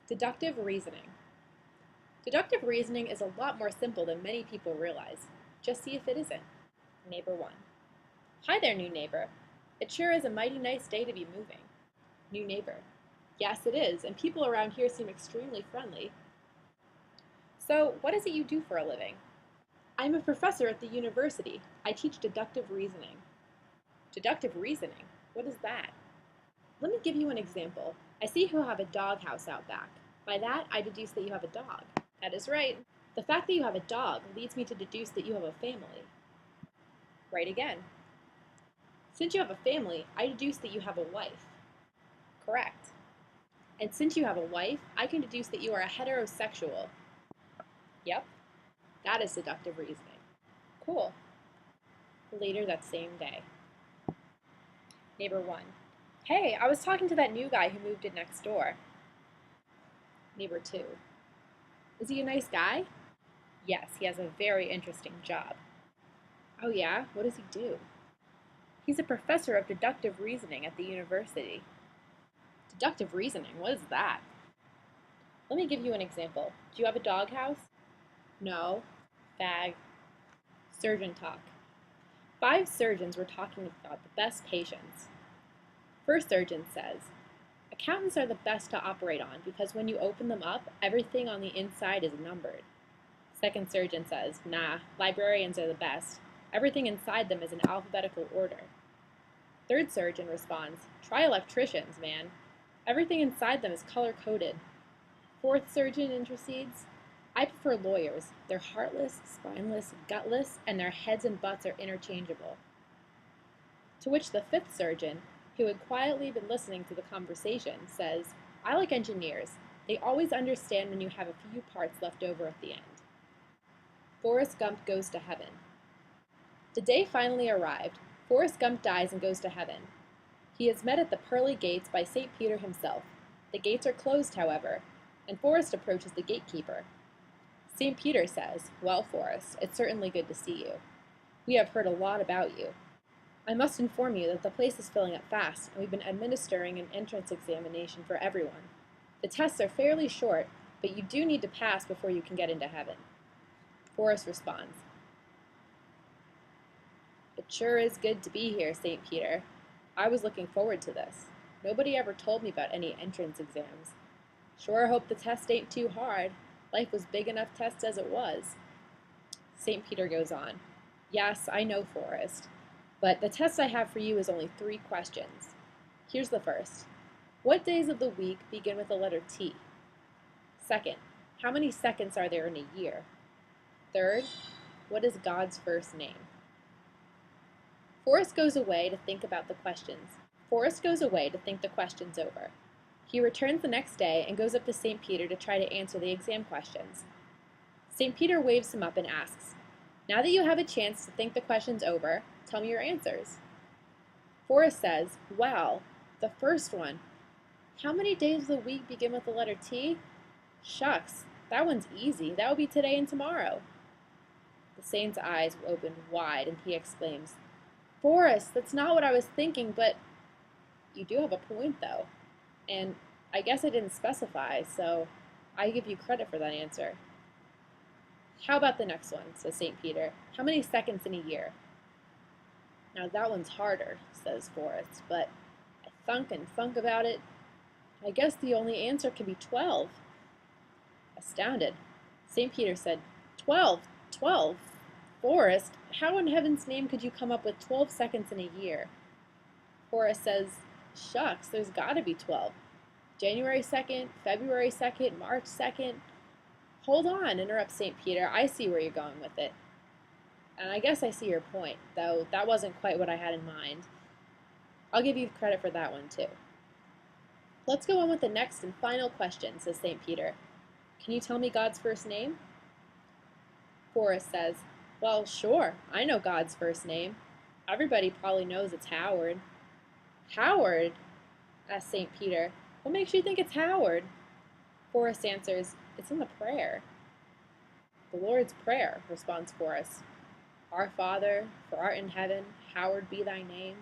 Deductive reasoning. Deductive reasoning is a lot more simple than many people realize. Just see if it isn't. Neighbor 1. Hi there, new neighbor. It sure is a mighty nice day to be moving. New neighbor. Yes, it is, and people around here seem extremely friendly. So, what is it you do for a living? I'm a professor at the university. I teach deductive reasoning. Deductive reasoning? What is that? Let me give you an example. I see you have a doghouse out back. By that, I deduce that you have a dog. That is right. The fact that you have a dog leads me to deduce that you have a family. Right again. Since you have a family, I deduce that you have a wife. Correct. And since you have a wife, I can deduce that you are a heterosexual. Yep, that is deductive reasoning. Cool. Later that same day. Neighbor 1. Hey, I was talking to that new guy who moved in next door. Neighbor 2. Is he a nice guy? Yes, he has a very interesting job. Oh yeah? What does he do? He's a professor of deductive reasoning at the university. Deductive reasoning? What is that? Let me give you an example. Do you have a doghouse? No. Fag. Surgeon talk. 5 surgeons were talking about the best patients. First surgeon says, accountants are the best to operate on because when you open them up, everything on the inside is numbered. Second surgeon says, nah, librarians are the best. Everything inside them is in alphabetical order. Third surgeon responds, try electricians, man. Everything inside them is color-coded. Fourth surgeon intercedes, I prefer lawyers. They're heartless, spineless, gutless, and their heads and butts are interchangeable. To which the fifth surgeon, who had quietly been listening to the conversation, says, I like engineers. They always understand when you have a few parts left over at the end. Forrest Gump goes to heaven. The day finally arrived. Forrest Gump dies and goes to heaven. He is met at the pearly gates by St. Peter himself. The gates are closed, however, and Forrest approaches the gatekeeper. St. Peter says, well, Forrest, it's certainly good to see you. We have heard a lot about you. I must inform you that the place is filling up fast, and we've been administering an entrance examination for everyone. The tests are fairly short, but you do need to pass before you can get into heaven. Forrest responds, it sure is good to be here, St. Peter. I was looking forward to this. Nobody ever told me about any entrance exams. Sure hope the test ain't too hard. Life was big enough test as it was. St. Peter goes on, yes, I know, Forrest. But the test I have for you is only 3 questions. Here's the first. What days of the week begin with the letter T? Second, how many seconds are there in a year? Third, what is God's first name? Forrest goes away to think about the questions. Forrest goes away to think the questions over. He returns the next day and goes up to St. Peter to try to answer the exam questions. St. Peter waves him up and asks, now that you have a chance to think the questions over, tell me your answers. Forrest says, well, the first one. How many days of the week begin with the letter T? Shucks, that one's easy. That would be today and tomorrow. The saint's eyes open wide and he exclaims, Forrest, that's not what I was thinking, but you do have a point, though. And I guess I didn't specify, so I give you credit for that answer. How about the next one, says St. Peter. How many seconds in a year? Now that one's harder, says Forrest, but I thunk and thunk about it. I guess the only answer can be 12. Astounded, St. Peter said, 12, 12. Forrest, how in heaven's name could you come up with 12 seconds in a year? Forrest says, shucks, there's gotta be 12. January 2nd, February 2nd, March 2nd. Hold on, interrupts St. Peter. I see where you're going with it. And I guess I see your point, though that wasn't quite what I had in mind. I'll give you credit for that one, too. Let's go on with the next and final question, says St. Peter. Can you tell me God's first name? Forrest says, well, sure, I know God's first name. Everybody probably knows it's Howard. Howard? Asks St. Peter. What makes you think it's Howard? Forrest answers, it's in the prayer. The Lord's Prayer, responds Forrest. Our Father, who art in heaven, hallowed be thy name.